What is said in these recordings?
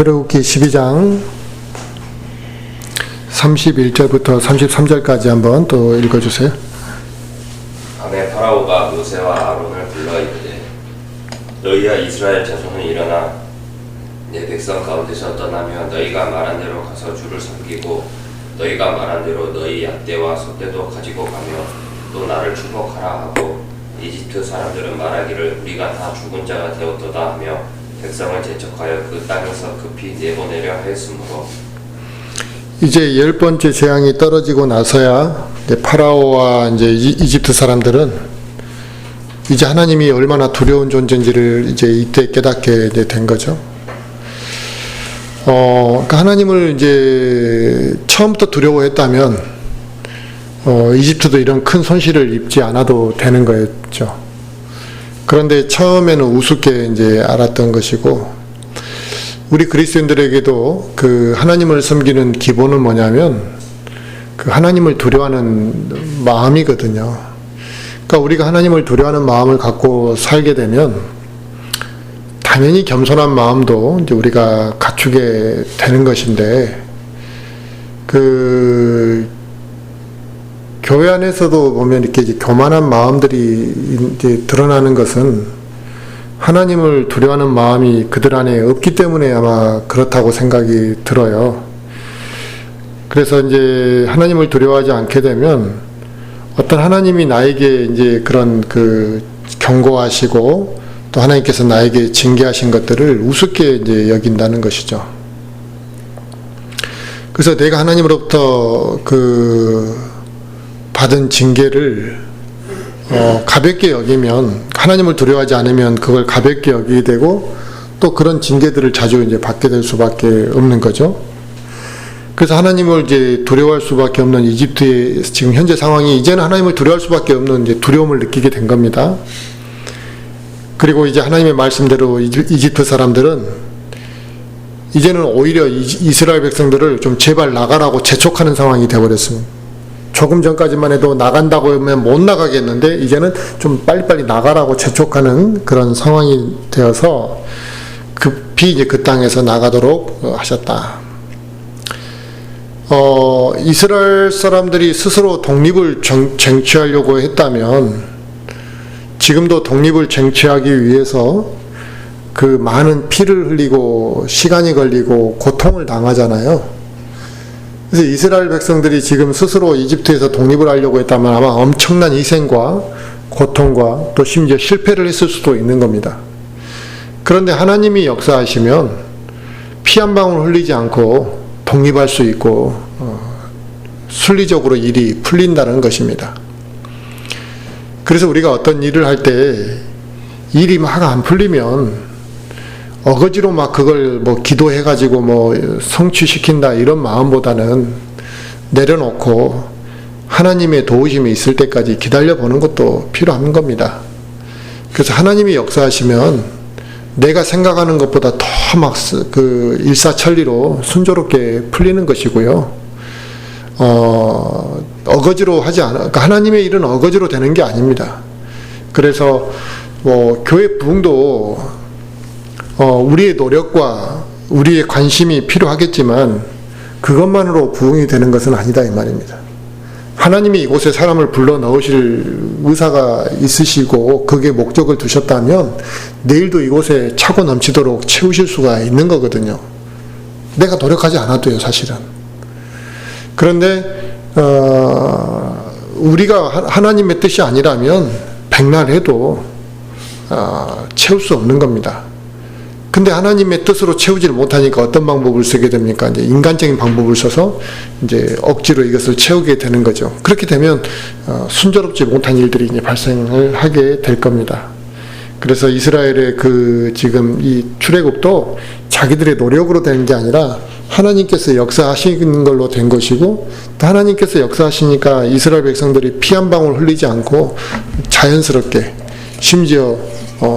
출애굽기 12장 31절부터 33절까지 한번 또 읽어주세요. 밤에 파라오가 모세와 아론을 불러 이르되 너희와 이스라엘 자손은 일어나 내 백성 가운데서 떠나며 너희가 말한 대로 가서 주를 섬기고 너희가 말한 대로 너희 약대와 소떼도 가지고 가며 또 나를 축복하라 하고 이집트 사람들은 말하기를 우리가 다 죽은 자가 되었도다 하며 백성을 제척하여 그 땅에서 급히 내보내려 하였으므로 이제 10번째 재앙이 떨어지고 나서야 이제 파라오와 이제 이집트 사람들은 이제 하나님이 얼마나 두려운 존재인지를 이제 이때 깨닫게 된 거죠. 그러니까 하나님을 이제 처음부터 두려워했다면 이집트도 이런 큰 손실을 입지 않아도 되는 거였죠. 그런데 처음에는 우습게 이제 알았던 것이고, 우리 그리스도인들에게도 그 하나님을 섬기는 기본은 뭐냐면 그 하나님을 두려워하는 마음이거든요. 그러니까 우리가 하나님을 두려워하는 마음을 갖고 살게 되면 당연히 겸손한 마음도 이제 우리가 갖추게 되는 것인데, 그 교회 안에서도 보면 이렇게 이제 교만한 마음들이 이제 드러나는 것은 하나님을 두려워하는 마음이 그들 안에 없기 때문에 아마 그렇다고 생각이 들어요. 그래서 이제 하나님을 두려워하지 않게 되면 어떤 하나님이 나에게 이제 그런 그 경고하시고 또 하나님께서 나에게 징계하신 것들을 우습게 이제 여긴다는 것이죠. 그래서 내가 하나님으로부터 그 받은 징계를 가볍게 여기면, 하나님을 두려워하지 않으면 그걸 가볍게 여기게 되고 또 그런 징계들을 자주 이제 받게 될 수밖에 없는 거죠. 그래서 하나님을 이제 두려워할 수밖에 없는 이집트의 지금 현재 상황이 이제는 하나님을 두려워할 수밖에 없는 이제 두려움을 느끼게 된 겁니다. 그리고 이제 하나님의 말씀대로 이집트 사람들은 이제는 오히려 이스라엘 백성들을 좀 제발 나가라고 재촉하는 상황이 되어버렸습니다. 조금 전까지만 해도 나간다고 하면 못 나가겠는데 이제는 좀 빨리빨리 나가라고 재촉하는 그런 상황이 되어서 급히 이제 그 땅에서 나가도록 하셨다. 이스라엘 사람들이 스스로 독립을 쟁취하려고 했다면 지금도 독립을 쟁취하기 위해서 그 많은 피를 흘리고 시간이 걸리고 고통을 당하잖아요. 그래서 이스라엘 백성들이 지금 스스로 이집트에서 독립을 하려고 했다면 아마 엄청난 희생과 고통과 또 심지어 실패를 했을 수도 있는 겁니다. 그런데 하나님이 역사하시면 피 한 방울 흘리지 않고 독립할 수 있고 순리적으로 일이 풀린다는 것입니다. 그래서 우리가 어떤 일을 할 때 일이 막 안 풀리면 어거지로 막 그걸 뭐 기도해가지고 뭐 성취시킨다 이런 마음보다는 내려놓고 하나님의 도우심이 있을 때까지 기다려보는 것도 필요한 겁니다. 그래서 하나님이 역사하시면 내가 생각하는 것보다 더 막 그 일사천리로 순조롭게 풀리는 것이고요. 어거지로 하지 않아. 그러니까 하나님의 일은 어거지로 되는 게 아닙니다. 그래서 뭐 교회 부흥도 우리의 노력과 우리의 관심이 필요하겠지만 그것만으로 부흥이 되는 것은 아니다 이 말입니다. 하나님이 이곳에 사람을 불러 넣으실 의사가 있으시고 그게 목적을 두셨다면 내일도 이곳에 차고 넘치도록 채우실 수가 있는 거거든요. 내가 노력하지 않아도요, 사실은. 그런데 우리가 하나님의 뜻이 아니라면 백날 해도 채울 수 없는 겁니다. 근데 하나님의 뜻으로 채우지를 못하니까 어떤 방법을 쓰게 됩니까? 이제 인간적인 방법을 써서 이제 억지로 이것을 채우게 되는 거죠. 그렇게 되면 순조롭지 못한 일들이 이제 발생을 하게 될 겁니다. 그래서 이스라엘의 그 지금 이 출애굽도 자기들의 노력으로 되는 게 아니라 하나님께서 역사하시는 걸로 된 것이고, 또 하나님께서 역사하시니까 이스라엘 백성들이 피 한 방울 흘리지 않고 자연스럽게 심지어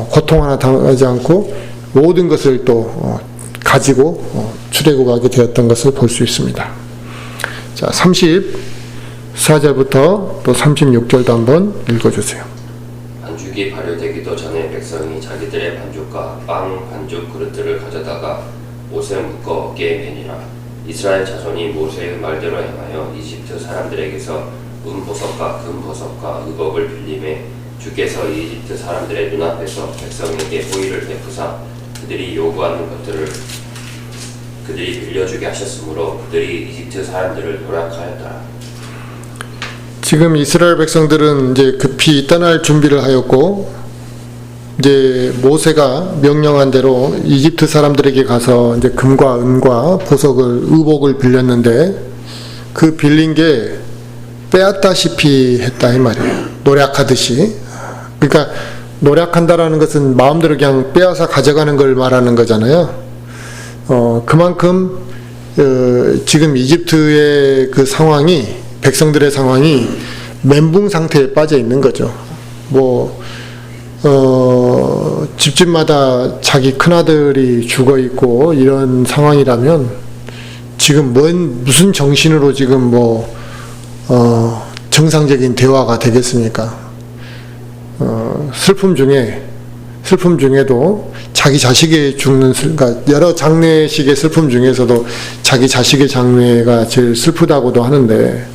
고통 하나 당하지 않고 모든 것을 또 가지고 출애굽하게 되었던 것을 볼 수 있습니다. 자, 34절부터 또 36절도 한번 읽어주세요. 반죽이 발효되기도 전에 백성이 자기들의 반죽과 빵 반죽 그릇들을 가져다가 옷에 묶어 어깨에 매니라. 이스라엘 자손이 모세의 말대로 행하여 이집트 사람들에게서 은보석과 금보석과 의복을 빌림에 주께서 이집트 사람들의 눈앞에서 백성에게 호의를 베푸사 그들이 요구하는 것들을 그들이 빌려주게 하셨으므로 그들이 이집트 사람들을 노력하였더라. 지금 이스라엘 백성들은 이제 급히 떠날 준비를 하였고, 이제 모세가 명령한 대로 이집트 사람들에게 가서 이제 금과 은과 보석을, 의복을 빌렸는데, 그 빌린 게 빼앗다시피 했다 이 말이에요. 노력하듯이. 그러니까 노력한다라는 것은 마음대로 그냥 빼앗아 가져가는 걸 말하는 거잖아요. 그만큼 지금 이집트의 그 상황이, 백성들의 상황이 멘붕 상태에 빠져 있는 거죠. 집집마다 자기 큰아들이 죽어 있고 이런 상황이라면 지금 무슨 정신으로 지금 정상적인 대화가 되겠습니까? 슬픔 중에도 자기 자식이 죽는, 그러니까 여러 장례식의 슬픔 중에서도 자기 자식의 장례가 제일 슬프다고도 하는데,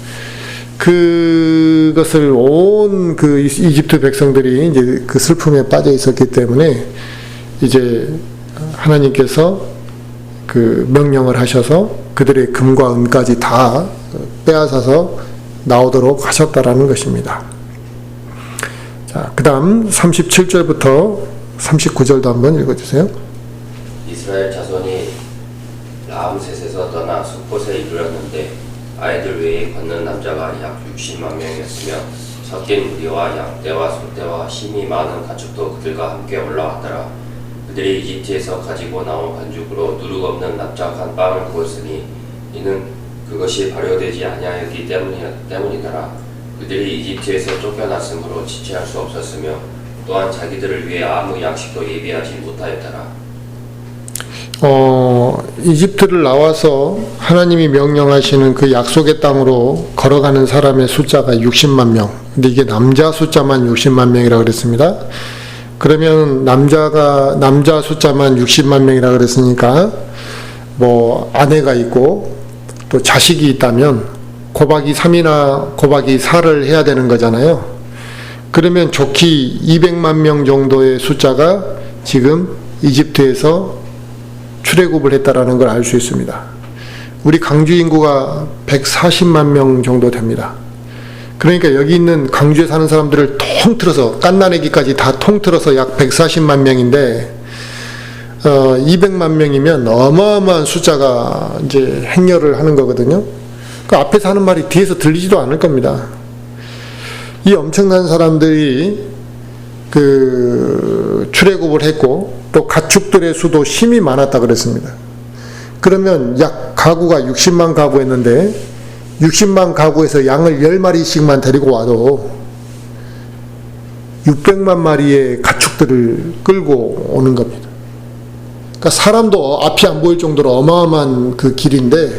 그것을 온 그 이집트 백성들이 이제 그 슬픔에 빠져 있었기 때문에 이제 하나님께서 그 명령을 하셔서 그들의 금과 은까지 다 빼앗아서 나오도록 하셨다라는 것입니다. 자, 그 다음 37절부터 39절도 한번 읽어주세요. 이스라엘 자손이 라암셋에서 떠나 숫곳에 이르렀는데 아이들 외에 걷는 남자가 약 60만 명이었으며 섞인 무리와 양떼와 소떼와 힘이 많은 가축도 그들과 함께 올라왔더라. 그들이 이집트에서 가지고 나온 반죽으로 누룩 없는 납작한 빵을 구웠으니 이는 그것이 발효되지 아니하였기 때문이더라. 그들이 이집트에서 쫓겨났으므로 지체할 수 없었으며 또한 자기들을 위해 아무 양식도 예비하지 못하였더라. 이집트를 나와서 하나님이 명령하시는 그 약속의 땅으로 걸어가는 사람의 숫자가 60만 명. 근데 이게 남자 숫자만 60만 명이라고 그랬습니다. 그러면 남자 숫자만 60만 명이라고 그랬으니까 아내가 있고 또 자식이 있다면 곱하기 3이나 곱하기 4를 해야 되는 거잖아요. 그러면 좋기 200만 명 정도의 숫자가 지금 이집트에서 출애굽을 했다라는 걸 알 수 있습니다. 우리 광주 인구가 140만 명 정도 됩니다. 그러니까 여기 있는 광주에 사는 사람들을 통틀어서 깐나내기까지 다 통틀어서 약 140만 명인데 200만 명이면 어마어마한 숫자가 이제 행렬을 하는 거거든요. 그 앞에서 하는 말이 뒤에서 들리지도 않을 겁니다. 이 엄청난 사람들이 그 출애굽을 했고 또 가축들의 수도 힘이 많았다 그랬습니다. 그러면 약 가구가 60만 가구였는데 60만 가구에서 양을 10마리씩만 데리고 와도 600만 마리의 가축들을 끌고 오는 겁니다. 그러니까 사람도 앞이 안 보일 정도로 어마어마한 그 길인데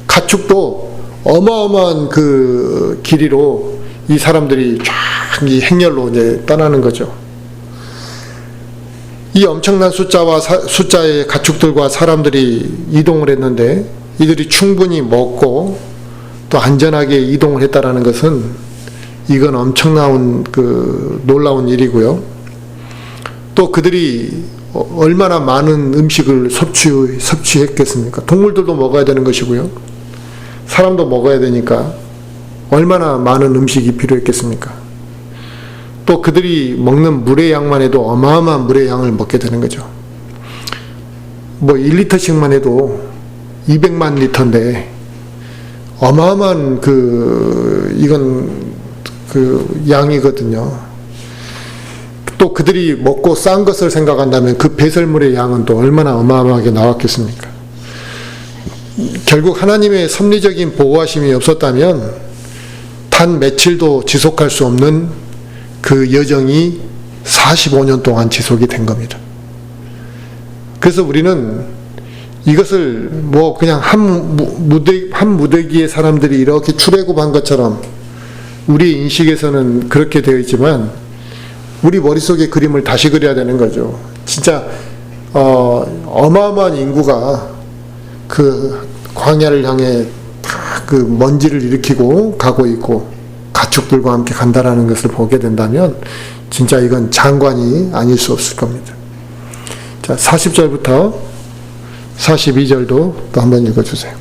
가축도 어마어마한 그 길이로 이 사람들이 쫙 이 행렬로 이제 떠나는 거죠. 이 엄청난 숫자의 가축들과 사람들이 이동을 했는데 이들이 충분히 먹고 또 안전하게 이동을 했다라는 것은 이건 엄청난 그 놀라운 일이고요. 또 그들이 얼마나 많은 음식을 섭취했겠습니까? 동물들도 먹어야 되는 것이고요. 사람도 먹어야 되니까 얼마나 많은 음식이 필요했겠습니까? 또 그들이 먹는 물의 양만 해도 어마어마한 물의 양을 먹게 되는 거죠. 1리터씩만 해도 200만 리터인데 어마어마한 이건 양이거든요. 또 그들이 먹고 싼 것을 생각한다면 그 배설물의 양은 또 얼마나 어마어마하게 나왔겠습니까? 결국 하나님의 섭리적인 보호하심이 없었다면 단 며칠도 지속할 수 없는 그 여정이 45년 동안 지속이 된 겁니다. 그래서 우리는 이것을 그냥 한 무대기의 사람들이 이렇게 출애굽한 것처럼 우리 인식에서는 그렇게 되어 있지만 우리 머릿속에 그림을 다시 그려야 되는 거죠. 진짜 어마어마한 인구가 그 광야를 향해 다 그 먼지를 일으키고 가고 있고 가축들과 함께 간다라는 것을 보게 된다면 진짜 이건 장관이 아닐 수 없을 겁니다. 자, 40절부터 42절도 또 한번 읽어주세요.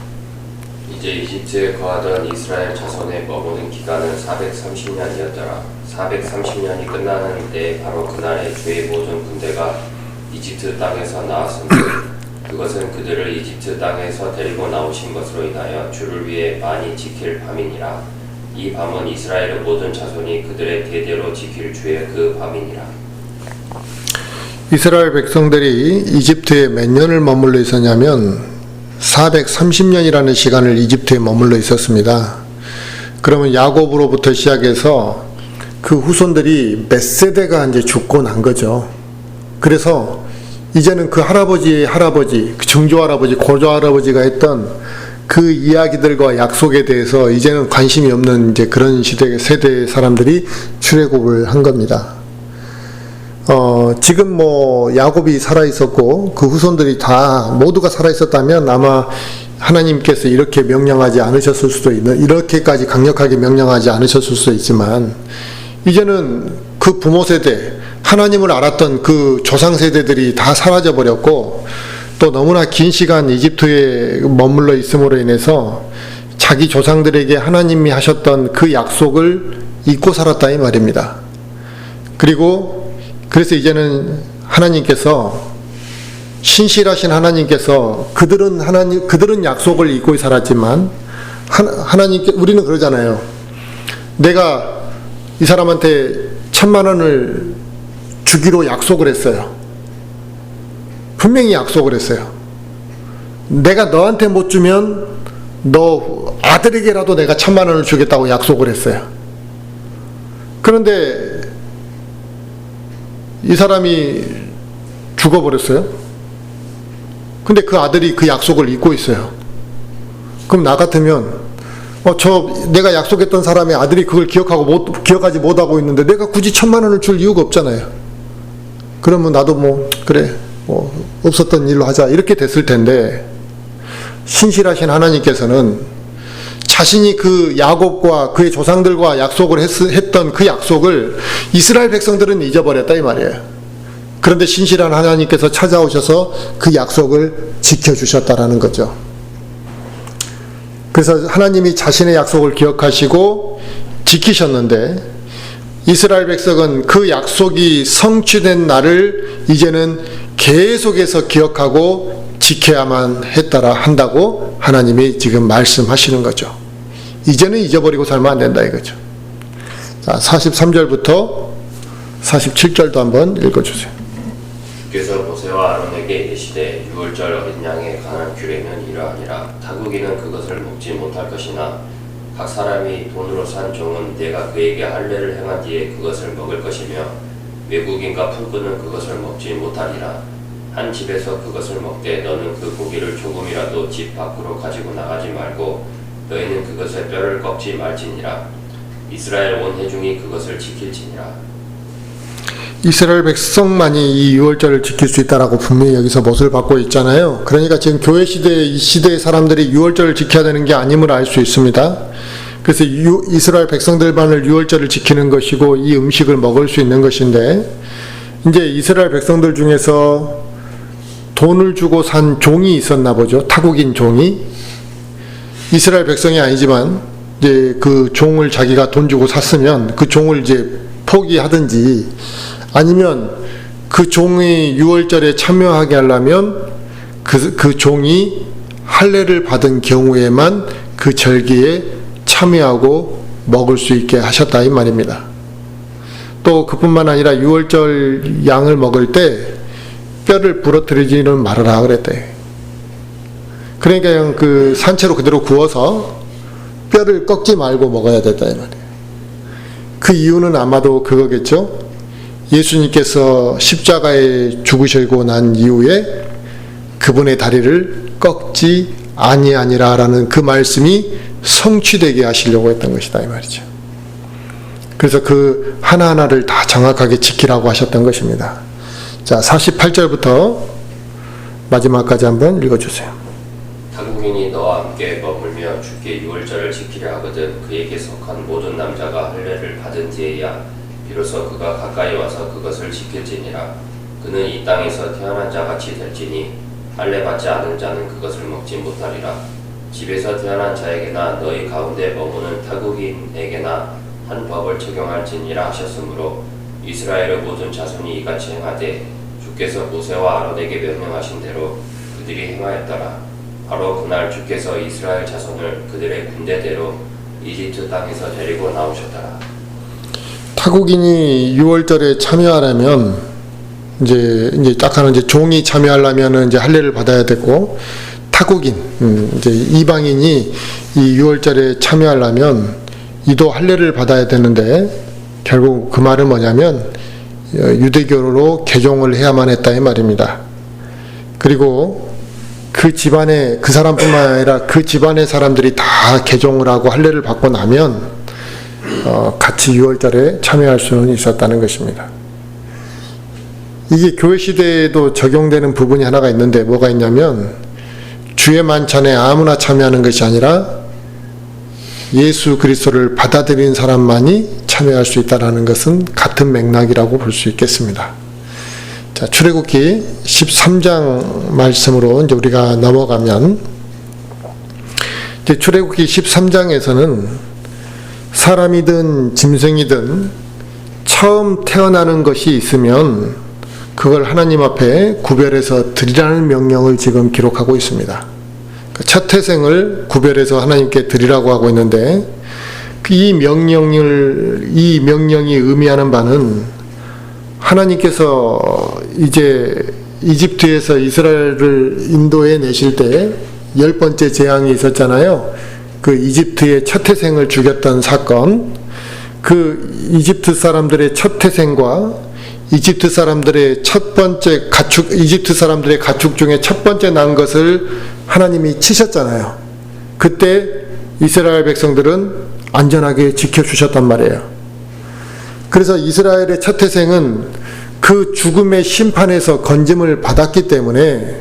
이제 이집트에 거하던 이스라엘 자손의 머무는 기간은 430년이었더라. 430년이 끝나는 때 바로 그날에 주의 모든 군대가 이집트 땅에서 나왔으므로 그것은 그들을 이집트 땅에서 데리고 나오신 것으로 인하여 주를 위해 많이 지킬 밤이니라. 이 밤은 이스라엘의 모든 자손이 그들의 대대로 지킬 주의 그 밤이니라. 이스라엘 백성들이 이집트에 몇 년을 머물러 있었냐면 430년이라는 시간을 이집트에 머물러 있었습니다. 그러면 야곱으로부터 시작해서 그 후손들이 몇 세대가 이제 죽고 난 거죠. 그래서 이제는 그 할아버지의 할아버지, 그 증조할아버지, 고조할아버지가 했던 그 이야기들과 약속에 대해서 이제는 관심이 없는 이제 그런 세대의 사람들이 출애굽을 한 겁니다. 지금 뭐 야곱이 살아 있었고 그 후손들이 다 모두가 살아 있었다면 아마 하나님께서 이렇게 명령하지 않으셨을 수도 있는, 이렇게까지 강력하게 명령하지 않으셨을 수도 있지만 이제는 그 부모 세대, 하나님을 알았던 그 조상 세대들이 다 사라져 버렸고 또 너무나 긴 시간 이집트에 머물러 있음으로 인해서 자기 조상들에게 하나님이 하셨던 그 약속을 잊고 살았다 이 말입니다. 그래서 이제는 하나님께서, 신실하신 하나님께서 그들은 약속을 잊고 살았지만 하나님께, 우리는 그러잖아요. 내가 이 사람한테 1,000만 원을 주기로 약속을 했어요. 분명히 약속을 했어요. 내가 너한테 못 주면 너 아들에게라도 내가 1,000만 원을 주겠다고 약속을 했어요. 그런데 이 사람이 죽어버렸어요. 근데 그 아들이 그 약속을 잊고 있어요. 그럼 나 같으면 내가 약속했던 사람의 아들이 그걸 기억하지 못하고 있는데 내가 굳이 1,000만 원을 줄 이유가 없잖아요. 그러면 나도 그래, 없었던 일로 하자, 이렇게 됐을 텐데, 신실하신 하나님께서는 자신이 그 야곱과 그의 조상들과 약속을 했던 그 약속을 이스라엘 백성들은 잊어버렸다 이 말이에요. 그런데 신실한 하나님께서 찾아오셔서 그 약속을 지켜주셨다라는 거죠. 그래서 하나님이 자신의 약속을 기억하시고 지키셨는데 이스라엘 백성은 그 약속이 성취된 날을 이제는 계속해서 기억하고 지켜야만 한다고 하나님이 지금 말씀하시는 거죠. 이제는 잊어버리고 살면 안 된다 이거죠. 자, 43절부터 47절도 한번 읽어주세요. 주께서 모세와 아론에게 이르시되 유월절 어린 양에 관한 규례는 이러하니라. 타국이는 그것을 먹지 못할 것이나 각 사람이 돈으로 산 종은 내가 그에게 할례를 행한 뒤에 그것을 먹을 것이며 외국인과 풀꾼은 그것을 먹지 못하리라. 한 집에서 그것을 먹되 너는 그 고기를 조금이라도 집 밖으로 가지고 나가지 말고 너희는 그것의 뼈를 꺾지 말지니라. 이스라엘 온 회중이 그것을 지킬지니라. 이스라엘 백성만이 이 유월절을 지킬 수 있다라고 분명히 여기서 못을 받고 있잖아요. 그러니까 지금 교회 이 시대의 사람들이 유월절을 지켜야 되는 게 아님을 알 수 있습니다. 그래서 이스라엘 백성들만을 유월절을 지키는 것이고 이 음식을 먹을 수 있는 것인데, 이제 이스라엘 백성들 중에서 돈을 주고 산 종이 있었나 보죠. 타국인 종이. 이스라엘 백성이 아니지만 이제 그 종을 자기가 돈 주고 샀으면 그 종을 이제 포기하든지, 아니면 그 종이 유월절에 참여하게 하려면 그 종이 할례를 받은 경우에만 그 절기에 참여하고 먹을 수 있게 하셨다 이 말입니다. 또 그뿐만 아니라 유월절 양을 먹을 때 뼈를 부러뜨리지는 말아라 그랬대. 그러니까 그냥 그 산채로 그대로 구워서 뼈를 꺾지 말고 먹어야 됐다 이 말이에요. 그 이유는 아마도 그거겠죠. 예수님께서 십자가에 죽으시고 난 이후에 그분의 다리를 꺾지 아니하니라라는 그 말씀이 성취되게 하시려고 했던 것이다 이 말이죠. 그래서 그 하나하나를 다 정확하게 지키라고 하셨던 것입니다. 자, 48절부터 마지막까지 한번 읽어주세요. 타국인이 너와 함께 머물며 주께 유월절을 지키려 하거든 그에게 속한 모든 남자가 할례를 받은 뒤에야 비로소 그가 가까이 와서 그것을 지킬지니라. 그는 이 땅에서 태어난 자같이 될지니 할례 받지 않은 자는 그것을 먹지 못하리라. 집에서 태어난 자에게나 너희 가운데 머무는 타국인에게나 한 법을 적용할지니라 하셨으므로 이스라엘의 모든 자손이 이같이 행하되 주께서 모세와 아론에게 명령하신 대로 그들이 행하였더라. 바로 그날 주께서 이스라엘 자손을 그들의 군대대로 이집트 땅에서 데리고 나오셨더라. 타국인이 유월절에 참여하려면 이제 딱하는 이제 종이 참여하려면은 이제 할례를 받아야 되고, 타국인 이제 이방인이 이 유월절에 참여하려면 이도 할례를 받아야 되는데, 결국 그 말은 뭐냐면 유대교로 개종을 해야만 했다 이 말입니다. 그리고 그 집안에 그 사람뿐만 아니라 그 집안의 사람들이 다 개종을 하고 할례를 받고 나면 같이 유월절에 참여할 수는 있었다는 것입니다. 이게 교회 시대에도 적용되는 부분이 하나가 있는데, 뭐가 있냐면 주의 만찬에 아무나 참여하는 것이 아니라 예수 그리스도를 받아들인 사람만이 참여할 수 있다는 것은 같은 맥락이라고 볼 수 있겠습니다. 자, 출애굽기 13장 말씀으로 이제 우리가 넘어가면, 이제 출애굽기 13장에서는 사람이든 짐승이든 처음 태어나는 것이 있으면 그걸 하나님 앞에 구별해서 드리라는 명령을 지금 기록하고 있습니다. 첫 태생을 구별해서 하나님께 드리라고 하고 있는데, 이 명령이 의미하는 바는 하나님께서 이제 이집트에서 이스라엘을 인도해 내실 때 10번째 재앙이 있었잖아요. 그 이집트의 첫 태생을 죽였던 사건, 그 이집트 사람들의 첫 태생과 이집트 사람들의 가축 중에 첫 번째 난 것을 하나님이 치셨잖아요. 그때 이스라엘 백성들은 안전하게 지켜주셨단 말이에요. 그래서 이스라엘의 첫 태생은 그 죽음의 심판에서 건짐을 받았기 때문에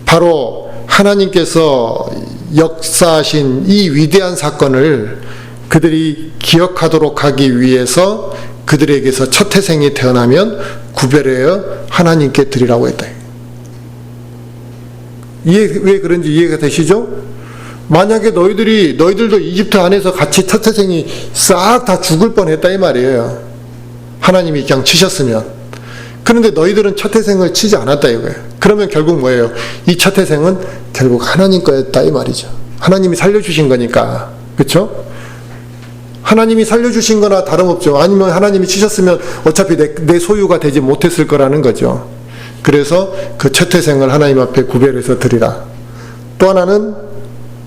바로 하나님께서 역사하신 이 위대한 사건을 그들이 기억하도록 하기 위해서 그들에게서 첫 태생이 태어나면 구별하여 하나님께 드리라고 했다. 왜 그런지 이해가 되시죠? 만약에 너희들도 이집트 안에서 같이 첫 태생이 싹 다 죽을 뻔했다 이 말이에요. 하나님이 그냥 치셨으면. 그런데 너희들은 첫 태생을 치지 않았다 이거예요. 그러면 결국 뭐예요? 이 첫 태생은 결국 하나님 거였다 이 말이죠. 하나님이 살려주신 거니까. 그렇죠? 하나님이 살려주신 거나 다름없죠. 아니면 하나님이 치셨으면 어차피 내 소유가 되지 못했을 거라는 거죠. 그래서 그 첫 태생을 하나님 앞에 구별해서 드리라. 또 하나는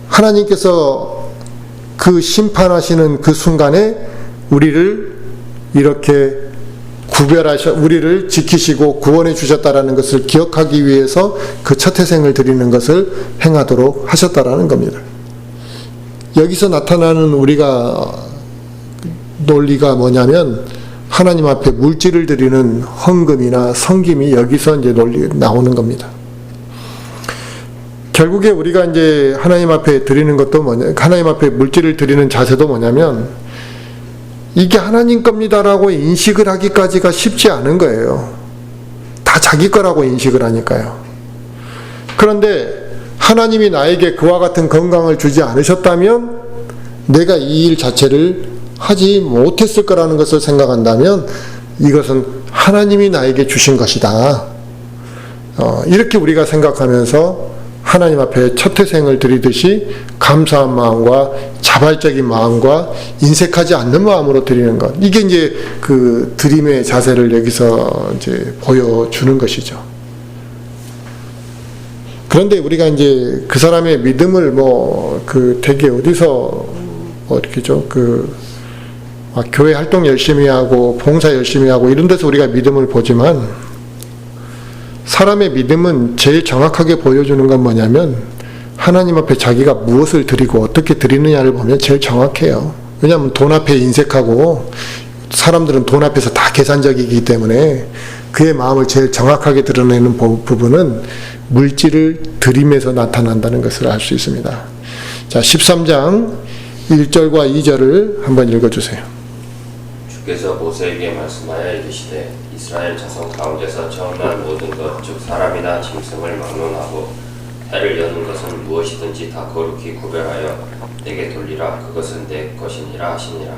하나님께서 그 심판하시는 그 순간에 우리를 이렇게 우리를 지키시고 구원해 주셨다라는 것을 기억하기 위해서 그 첫 태생을 드리는 것을 행하도록 하셨다라는 겁니다. 여기서 나타나는 우리가 논리가 뭐냐면, 하나님 앞에 물질을 드리는 헌금이나 성김이 여기서 이제 나오는 겁니다. 결국에 우리가 이제 하나님 앞에 드리는 것도 하나님 앞에 물질을 드리는 자세도 뭐냐면, 이게 하나님 겁니다라고 인식을 하기까지가 쉽지 않은 거예요. 다 자기 거라고 인식을 하니까요. 그런데 하나님이 나에게 그와 같은 건강을 주지 않으셨다면 내가 이 일 자체를 하지 못했을 거라는 것을 생각한다면 이것은 하나님이 나에게 주신 것이다. 이렇게 우리가 생각하면서 하나님 앞에 첫 태생을 드리듯이 감사한 마음과 자발적인 마음과 인색하지 않는 마음으로 드리는 것. 이게 이제 그 드림의 자세를 여기서 이제 보여주는 것이죠. 그런데 우리가 이제 그 사람의 믿음을 되게 어디서 이렇게죠? 교회 활동 열심히 하고 봉사 열심히 하고 이런 데서 우리가 믿음을 보지만, 사람의 믿음은 제일 정확하게 보여주는 건 뭐냐면 하나님 앞에 자기가 무엇을 드리고 어떻게 드리느냐를 보면 제일 정확해요. 왜냐하면 돈 앞에 인색하고, 사람들은 돈 앞에서 다 계산적이기 때문에 그의 마음을 제일 정확하게 드러내는 부분은 물질을 드림에서 나타난다는 것을 알 수 있습니다. 자, 13장 1절과 2절을 한번 읽어주세요. 주께서 모세에게 말씀하여 이르시되 이스라엘 자손 가운데서 처음 난 모든 것 즉 사람이나 짐승을 막론하고 해를 여는 것은 무엇이든지 다 거룩히 구별하여 내게 돌리라. 그것은 내 것이니라 하시니라.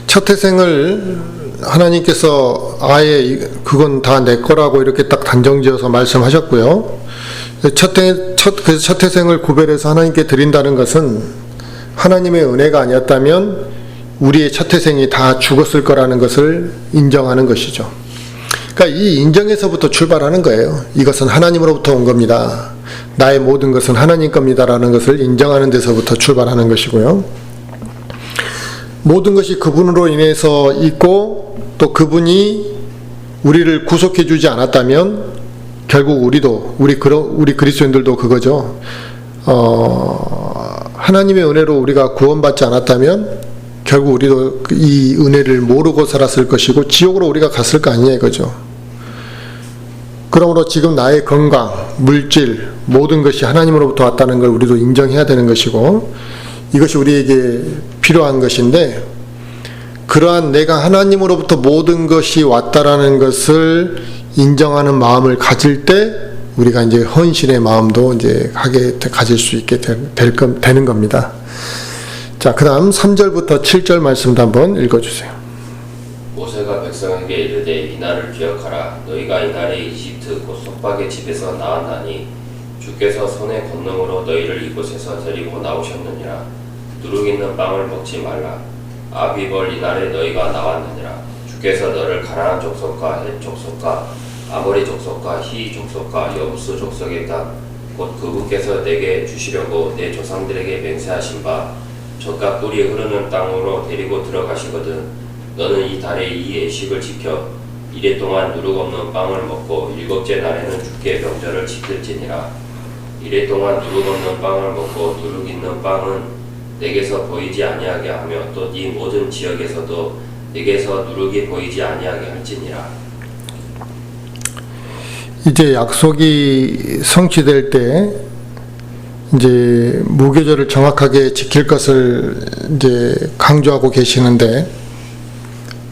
첫 태생을 하나님께서 아예 그건 다 내 거라고 이렇게 딱 단정지어서 말씀하셨고요. 그래서 첫 태생을 구별해서 하나님께 드린다는 것은 하나님의 은혜가 아니었다면 우리의 첫 태생이 다 죽었을 거라는 것을 인정하는 것이죠. 그러니까 이 인정에서부터 출발하는 거예요. 이것은 하나님으로부터 온 겁니다. 나의 모든 것은 하나님 겁니다라는 것을 인정하는 데서부터 출발하는 것이고요. 모든 것이 그분으로 인해서 있고 또 그분이 우리를 구속해 주지 않았다면 결국 우리 그리스도인들도 그거죠. 하나님의 은혜로 우리가 구원받지 않았다면 결국 우리도 이 은혜를 모르고 살았을 것이고 지옥으로 우리가 갔을 거 아니냐 이거죠. 그러므로 지금 나의 건강, 물질, 모든 것이 하나님으로부터 왔다는 걸 우리도 인정해야 되는 것이고 이것이 우리에게 필요한 것인데 그러한 내가 하나님으로부터 모든 것이 왔다라는 것을 인정하는 마음을 가질 때 우리가 이제 헌신의 마음도 이제 가질 수 있게 되는 겁니다. 자, 그 다음 3절부터 7절 말씀도 한번 읽어주세요. 모세가 백성에게 이르되 이날을 기억하라. 너희가 이날에 이집트 곧 속박의 집에서 나왔나니 주께서 손의 권능으로 너희를 이곳에서 데리고 나오셨느니라. 누룩 있는 빵을 먹지 말라. 아비벌 이날에 너희가 나왔느니라. 주께서 너를 가나안 족속과 헷 족속과 아모리 족속과 히 족속과 여부스 족속의 땅 곧 그분께서 내게 주시려고 내 조상들에게 맹세하신 바 젖과 꿀이 흐르는 땅으로 데리고 들어가시거든. 너는 이 달에 이 예식을 지켜 이래 동안 누룩 없는 빵을 먹고 일곱째 날에는 주께 명절을 지킬지니라. 이래 동안 누룩 없는 빵을 먹고 누룩 있는 빵은 내게서 보이지 아니하게 하며 또 네 모든 지역에서도 내게서 누룩이 보이지 아니하게 할지니라. 이제 약속이 성취될 때 이제 무교절을 정확하게 지킬 것을 이제 강조하고 계시는데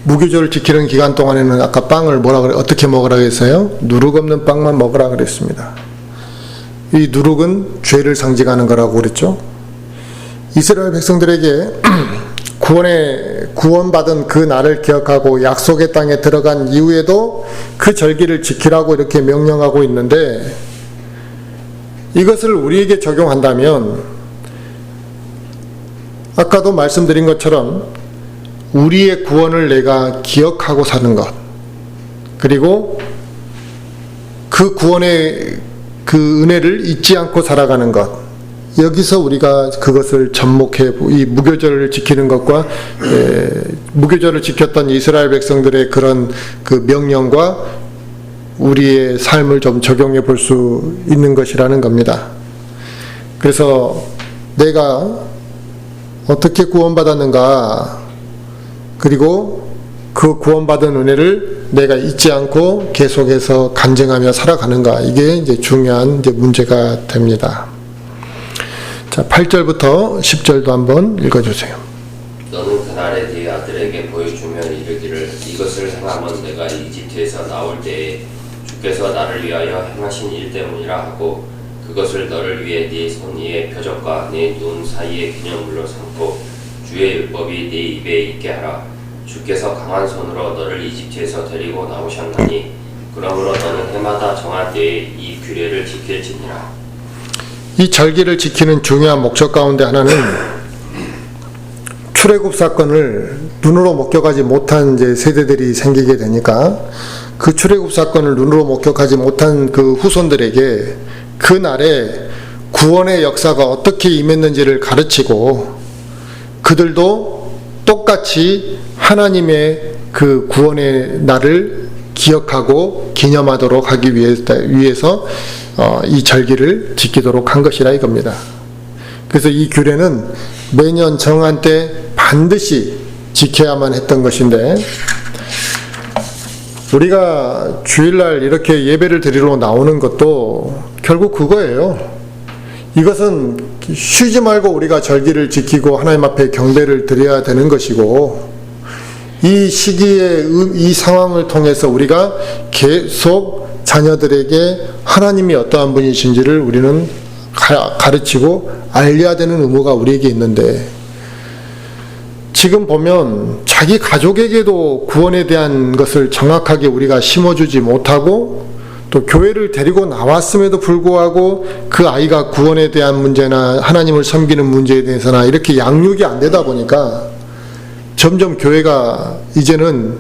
무교절을 지키는 기간 동안에는 아까 빵을 어떻게 먹으라 그랬어요? 누룩 없는 빵만 먹으라 그랬습니다. 이 누룩은 죄를 상징하는 거라고 그랬죠. 이스라엘 백성들에게 구원받은 그 날을 기억하고 약속의 땅에 들어간 이후에도 그 절기를 지키라고 이렇게 명령하고 있는데 이것을 우리에게 적용한다면 아까도 말씀드린 것처럼 우리의 구원을 내가 기억하고 사는 것 그리고 그 구원의 그 은혜를 잊지 않고 살아가는 것 여기서 우리가 그것을 접목해 이 무교절을 지키는 것과 무교절을 지켰던 이스라엘 백성들의 그런 그 명령과 우리의 삶을 좀 적용해 볼 수 있는 것이라는 겁니다. 그래서 내가 어떻게 구원받았는가 그리고 그 구원받은 은혜를 내가 잊지 않고 계속해서 간증하며 살아가는가 이게 이제 중요한 이제 문제가 됩니다. 자, 8절부터 10절도 한번 읽어주세요. 너는 그날에 네 아들에게 보여주며 이르기를 이것을 행하면 내가 이집트에서 나올 때에 주께서 나를 위하여 행하신 일 때문이라 하고 그것을 너를 위해 네 손 위의 표적과 네 눈 사이의 기념물로 삼고 주의 율법이 네 입에 있게 하라. 주께서 강한 손으로 너를 이집트에서 데리고 나오셨나니 그러므로 너는 해마다 정한 때에 이 규례를 지킬지니라. 이 절기를 지키는 중요한 목적 가운데 하나는 출애굽 사건을 눈으로 목격하지 못한 이제 세대들이 생기게 되니까 그 출애굽 사건을 눈으로 목격하지 못한 그 후손들에게 그 날에 구원의 역사가 어떻게 임했는지를 가르치고 그들도 똑같이 하나님의 그 구원의 날을 기억하고 기념하도록 하기 위해서 이 절기를 지키도록 한 것이라 이겁니다. 그래서 이 규례는 매년 정한 때 반드시 지켜야만 했던 것인데 우리가 주일날 이렇게 예배를 드리러 나오는 것도 결국 그거예요. 이것은 쉬지 말고 우리가 절기를 지키고 하나님 앞에 경배를 드려야 되는 것이고, 이 시기에 이 상황을 통해서 우리가 계속 자녀들에게 하나님이 어떠한 분이신지를 우리는 가르치고 알려야 되는 의무가 우리에게 있는데, 지금 보면 자기 가족에게도 구원에 대한 것을 정확하게 우리가 심어주지 못하고, 또 교회를 데리고 나왔음에도 불구하고 그 아이가 구원에 대한 문제나 하나님을 섬기는 문제에 대해서나 이렇게 양육이 안 되다 보니까 점점 교회가 이제는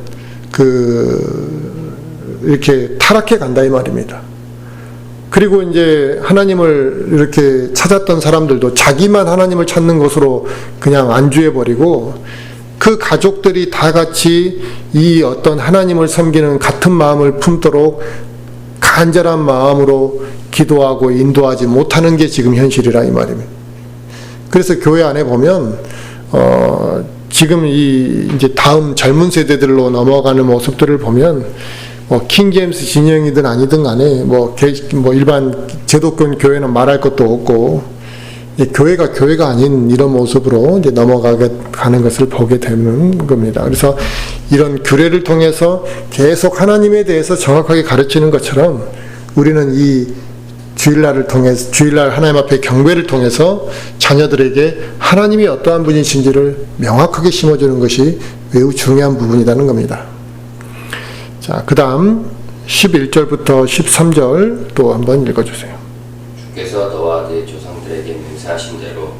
이렇게 타락해 간다 이 말입니다. 그리고 이제 하나님을 이렇게 찾았던 사람들도 자기만 하나님을 찾는 것으로 그냥 안주해버리고, 그 가족들이 다 같이 이 어떤 하나님을 섬기는 같은 마음을 품도록 간절한 마음으로 기도하고 인도하지 못하는 게 지금 현실이라 이 말입니다. 그래서 교회 안에 보면 지금 이제 다음 젊은 세대들로 넘어가는 모습들을 보면 킹제임스 진영이든 아니든 간에 일반 제도권 교회는 말할 것도 없고, 교회가 아닌 이런 모습으로 이제 넘어가는 것을 보게 되는 겁니다. 그래서 이런 규례를 통해서 계속 하나님에 대해서 정확하게 가르치는 것처럼 우리는 이 주일날 하나님 앞에 경배를 통해서 자녀들에게 하나님이 어떠한 분이신지를 명확하게 심어주는 것이 매우 중요한 부분이라는 겁니다. 자, 그 다음 11절부터 13절 또 한번 읽어주세요. 주께서 너와 네 조상들에게 맹세하신 대로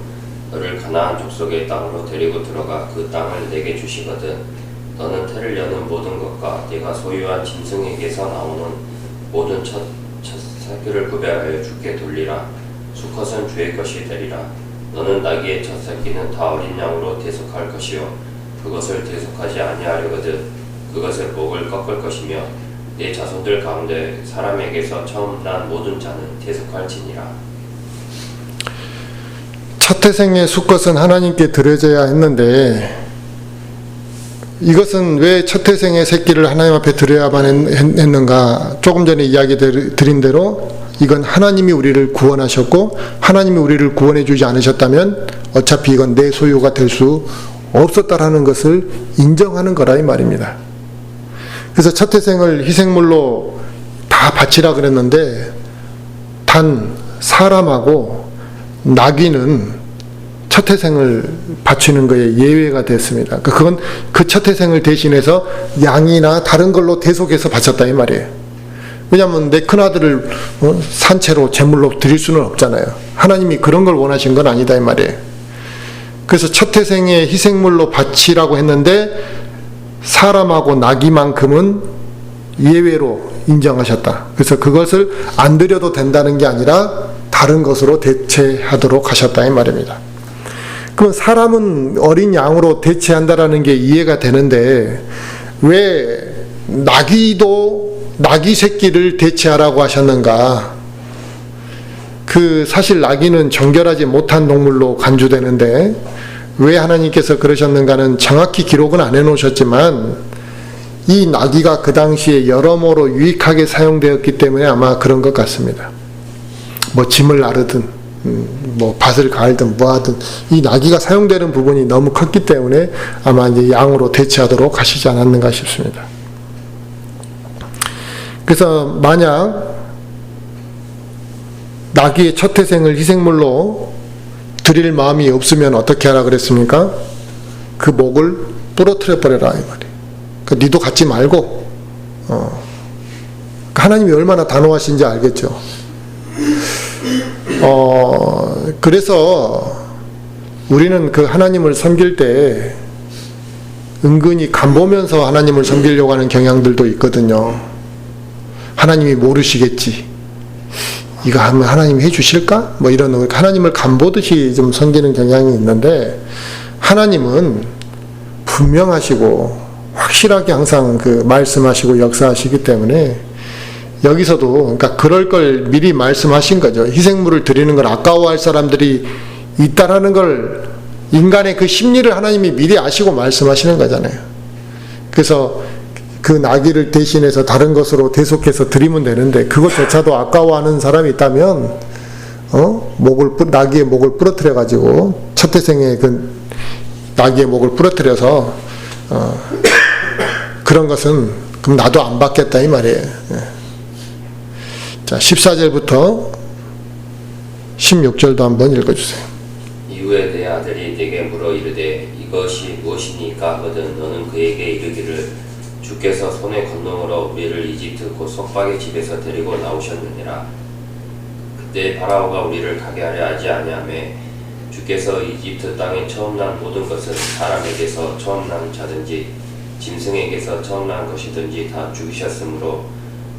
너를 가나안 족속의 땅으로 데리고 들어가 그 땅을 내게 주시거든 너는 태를 여는 모든 것과 네가 소유한 짐승에게서 나오는 모든 첫 새끼를 구별하여 주께 돌리라. 수컷은 주의 것이 되리라. 너는 나귀의 첫 새끼는 다 어린 양으로 대속할 것이요 그것을 대속하지 아니하려거든 그것을 목을 꺾을 것이며 네 자손들 가운데 사람에게서 처음 난 모든 자는 대속할지니라. 첫 태생의 수컷은 하나님께 드려져야 했는데, 이것은 왜 첫 태생의 새끼를 하나님 앞에 드려야만 했는가? 조금 전에 이야기 드린 대로 이건 하나님이 우리를 구원하셨고, 하나님이 우리를 구원해 주지 않으셨다면 어차피 이건 내 소유가 될 수 없었다라는 것을 인정하는 거라 이 말입니다. 그래서 첫 태생을 희생물로 다 바치라 그랬는데, 단 사람하고 나귀는 첫 태생을 바치는 거에 예외가 됐습니다. 그건 그 첫 태생을 대신해서 양이나 다른 걸로 대속해서 바쳤다 이 말이에요. 왜냐하면 내 큰아들을 산채로 제물로 드릴 수는 없잖아요. 하나님이 그런 걸 원하신 건 아니다 이 말이에요. 그래서 첫 태생의 희생물로 바치라고 했는데 사람하고 나귀만큼은 예외로 인정하셨다. 그래서 그것을 안 드려도 된다는 게 아니라 다른 것으로 대체하도록 하셨다 이 말입니다. 그럼 사람은 어린 양으로 대체한다라는 게 이해가 되는데, 왜 나귀 새끼를 대체하라고 하셨는가? 사실 나귀는 정결하지 못한 동물로 간주되는데 왜 하나님께서 그러셨는가는 정확히 기록은 안 해놓으셨지만, 이 나귀가 그 당시에 여러모로 유익하게 사용되었기 때문에 아마 그런 것 같습니다. 짐을 나르든 밭을 갈든 뭐하든 이 나귀가 사용되는 부분이 너무 컸기 때문에 아마 이제 양으로 대체하도록 하시지 않았는가 싶습니다. 그래서 만약 나귀의 첫 태생을 희생물로 드릴 마음이 없으면 어떻게 하라 그랬습니까? 그 목을 부러뜨려 버려라 이 말이에요. 니도 갖지 말고. 하나님이 얼마나 단호하신지 알겠죠. 그래서 우리는 그 하나님을 섬길 때 은근히 간보면서 하나님을 섬기려고 하는 경향들도 있거든요. 하나님이 모르시겠지. 이거 하면 하나님이 해주실까? 이런 하나님을 간보듯이 좀 섬기는 경향이 있는데, 하나님은 분명하시고 확실하게 항상 말씀하시고 역사하시기 때문에 여기서도 그러니까 그럴 걸 미리 말씀하신 거죠. 희생물을 드리는 걸 아까워할 사람들이 있다라는 걸, 인간의 그 심리를 하나님이 미리 아시고 말씀하시는 거잖아요. 그래서 그 나귀를 대신해서 다른 것으로 대속해서 드리면 되는데 그것조차도 아까워하는 사람이 있다면 나귀의 목을 부러뜨려 가지고 첫 태생의 그 나귀의 목을 부러뜨려서 그런 것은 그럼 나도 안 받겠다 이 말이에요. 자, 14절부터 16절도 한번 읽어주세요. 이후에 내 아들이 내게 물어 이르되 이것이 무엇이니까 하거든 너는 그에게 이르기를 주께서 손의 권능으로 우리를 이집트 곧 속박의 집에서 데리고 나오셨느니라. 그때 바라오가 우리를 가게 하려 하지 아니하매 주께서 이집트 땅에 처음 난 모든 것은 사람에게서 처음 난 자든지 짐승에게서 처음 난 것이든지 다 죽이셨으므로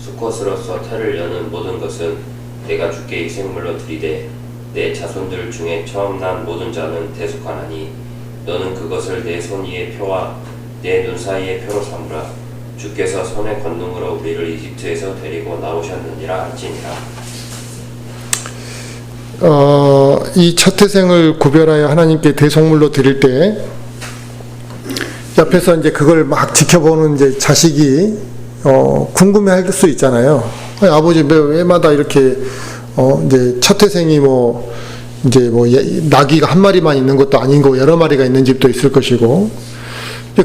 수컷으로서 태를 여는 모든 것은 내가 주께 희생물로 드리되 내 자손들 중에 처음 난 모든 자는 대속하나니 너는 그것을 내 손 위의 표와 내 눈 사이의 표로 삼으라. 주께서 손의 권능으로 우리를 이집트에서 데리고 나오셨느니라 할지니라. 이 첫 태생을 구별하여 하나님께 대속물로 드릴 때 옆에서 이제 그걸 막 지켜보는 이제 자식이 궁금해할 수 있잖아요. 아버지 왜마다 이렇게 이제 첫 태생이 나귀가 한 마리만 있는 것도 아니고 여러 마리가 있는 집도 있을 것이고,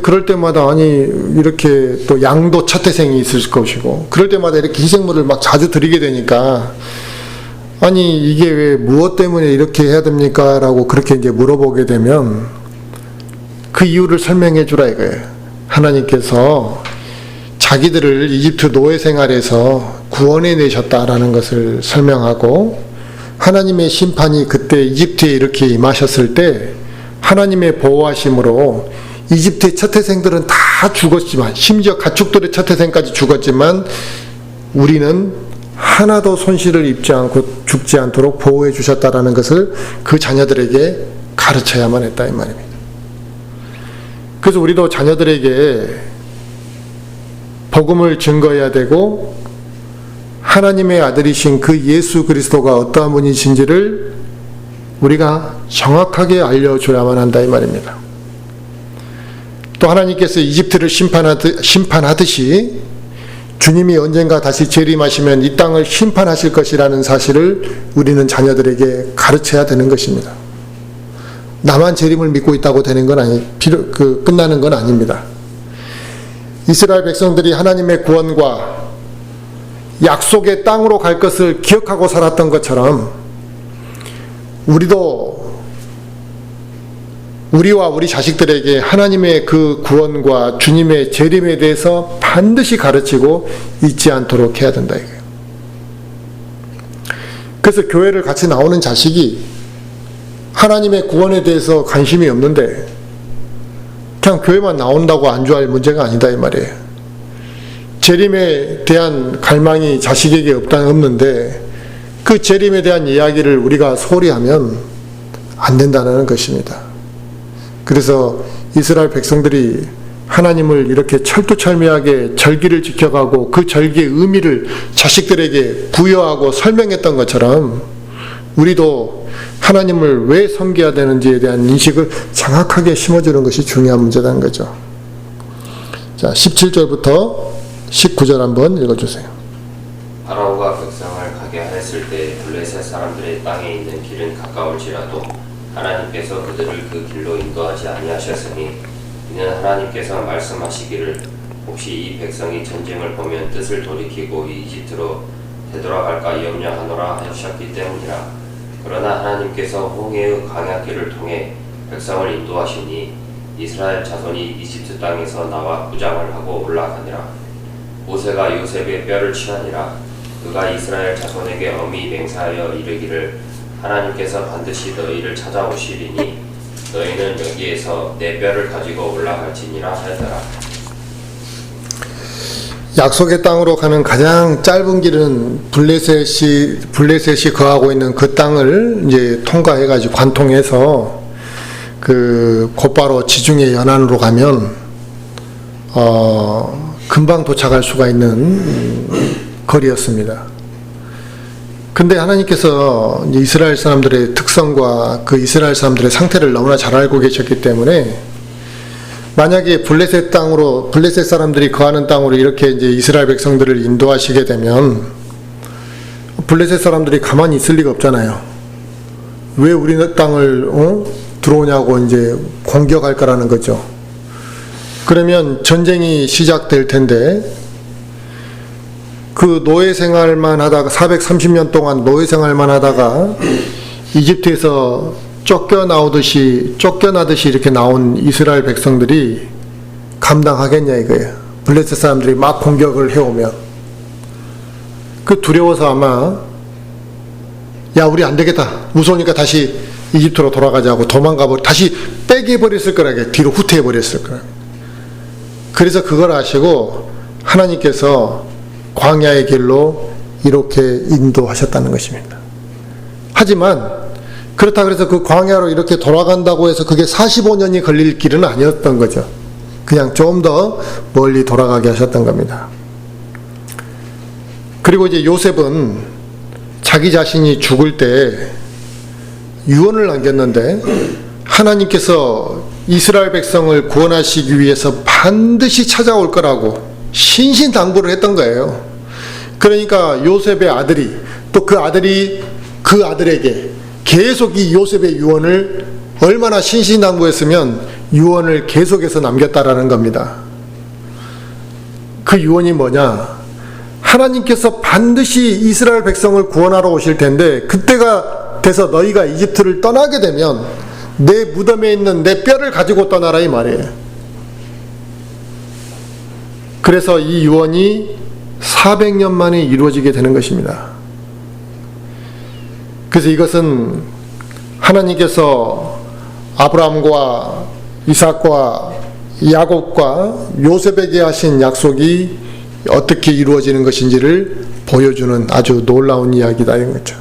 그럴 때마다 아니 이렇게 또 양도 첫 태생이 있을 것이고, 그럴 때마다 이렇게 희생물을 막 자주 드리게 되니까 아니 이게 왜 무엇 때문에 이렇게 해야 됩니까? 라고 그렇게 이제 물어보게 되면 그 이유를 설명해 주라 이거예요. 하나님께서 자기들을 이집트 노예 생활에서 구원해 내셨다라는 것을 설명하고, 하나님의 심판이 그때 이집트에 이렇게 임하셨을 때 하나님의 보호하심으로 이집트의 첫 태생들은 다 죽었지만, 심지어 가축들의 첫 태생까지 죽었지만 우리는 하나도 손실을 입지 않고 죽지 않도록 보호해 주셨다라는 것을 그 자녀들에게 가르쳐야만 했다 이 말입니다. 그래서 우리도 자녀들에게 복음을 증거해야 되고, 하나님의 아들이신 그 예수 그리스도가 어떠한 분이신지를 우리가 정확하게 알려줘야만 한다 이 말입니다. 또 하나님께서 이집트를 심판하듯이 주님이 언젠가 다시 재림하시면 이 땅을 심판하실 것이라는 사실을 우리는 자녀들에게 가르쳐야 되는 것입니다. 나만 재림을 믿고 있다고 되는 건 끝나는 건 아닙니다. 이스라엘 백성들이 하나님의 구원과 약속의 땅으로 갈 것을 기억하고 살았던 것처럼 우리도 우리와 우리 자식들에게 하나님의 그 구원과 주님의 재림에 대해서 반드시 가르치고 잊지 않도록 해야 된다 이거예요. 그래서 교회를 같이 나오는 자식이 하나님의 구원에 대해서 관심이 없는데 그냥 교회만 나온다고 안주할 문제가 아니다 이 말이에요. 재림에 대한 갈망이 자식에게 없는데 그 재림에 대한 이야기를 우리가 소홀히 하면 안 된다는 것입니다. 그래서 이스라엘 백성들이 하나님을 이렇게 철두철미하게 절기를 지켜가고 그 절기의 의미를 자식들에게 부여하고 설명했던 것처럼 우리도 하나님을 왜 섬겨야 되는지에 대한 인식을 정확하게 심어주는 것이 중요한 문제라는 거죠. 자, 17절부터 19절 한번 읽어주세요. 바라오가 백성을 가게 하였을 때 블레셋 사람들의 땅에 있는 길은 가까울지라도 하나님께서 그들을 그 길로 인도하지 아니하셨으니 이는 하나님께서 말씀하시기를 혹시 이 백성이 전쟁을 보면 뜻을 돌이키고 이집트로 되돌아갈까 염려하노라 하셨기 때문이라. 그러나 하나님께서 홍해의 광야길을 통해 백성을 인도하시니 이스라엘 자손이 이집트 땅에서 나와 무장을 하고 올라가니라. 모세가 요셉의 뼈를 취하니라. 그가 이스라엘 자손에게 엄히 맹세하여 이르기를 하나님께서 반드시 너희를 찾아오시리니 너희는 여기에서 내 뼈를 가지고 올라갈지니라 하였더라. 약속의 땅으로 가는 가장 짧은 길은 블레셋이 거하고 있는 그 땅을 이제 통과해가지고 관통해서 곧바로 지중해 연안으로 가면 금방 도착할 수가 있는 거리였습니다. 근데 하나님께서 이스라엘 사람들의 특성과 그 이스라엘 사람들의 상태를 너무나 잘 알고 계셨기 때문에 만약에 블레셋 땅으로, 블레셋 사람들이 거하는 땅으로 이렇게 이제 이스라엘 백성들을 인도하시게 되면 블레셋 사람들이 가만히 있을 리가 없잖아요. 왜 우리 땅을 들어오냐고 이제 공격할 거라는 거죠. 그러면 전쟁이 시작될 텐데, 그 노예 생활만 하다가 430년 동안 노예 생활만 하다가 이집트에서 쫓겨나듯이 이렇게 나온 이스라엘 백성들이 감당하겠냐 이거예요. 블레셋 사람들이 막 공격을 해오면. 그 두려워서 아마 야 우리 안 되겠다, 무서우니까 다시 이집트로 돌아가자고 다시 빼게 버렸을 거라게, 뒤로 후퇴해 버렸을 거라. 그래서 그걸 아시고 하나님께서 광야의 길로 이렇게 인도하셨다는 것입니다. 하지만 그렇다 그래서 그 광야로 이렇게 돌아간다고 해서 그게 45년이 걸릴 길은 아니었던 거죠. 그냥 좀 더 멀리 돌아가게 하셨던 겁니다. 그리고 이제 요셉은 자기 자신이 죽을 때 유언을 남겼는데, 하나님께서 이스라엘 백성을 구원하시기 위해서 반드시 찾아올 거라고 신신당부를 했던 거예요. 그러니까 요셉의 아들이 또 그 아들이 그 아들에게 계속 이 요셉의 유언을 얼마나 신신당부했으면 유언을 계속해서 남겼다라는 겁니다. 그 유언이 뭐냐? 하나님께서 반드시 이스라엘 백성을 구원하러 오실 텐데, 그때가 돼서 너희가 이집트를 떠나게 되면 내 무덤에 있는 내 뼈를 가지고 떠나라 이 말이에요. 그래서 이 유언이 400년 만에 이루어지게 되는 것입니다. 그래서 이것은 하나님께서 아브라함과 이삭과 야곱과 요셉에게 하신 약속이 어떻게 이루어지는 것인지를 보여주는 아주 놀라운 이야기다 이런 거죠.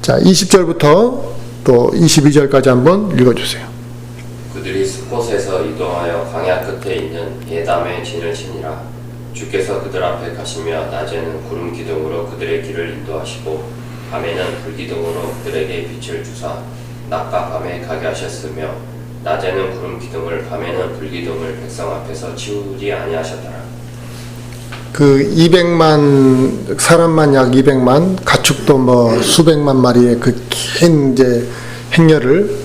자, 20절부터 또 22절까지 한번 읽어주세요. 그들이 스곳에서 이동하여 광야 끝에 있는 예담의 진을 치니라. 주께서 그들 앞에 가시며 낮에는 구름 기둥으로 그들의 길을 인도하시고 밤에는 불 기둥으로 그들에게 빛을 주사 낮과 밤에 가게 하셨으며 낮에는 구름 기둥을 밤에는 불 기둥을 백성 앞에서 치우지 아니하셨더라. 그 200만 사람만 약 200만, 가축도 뭐 수백만 마리의 그 긴 이제 행렬을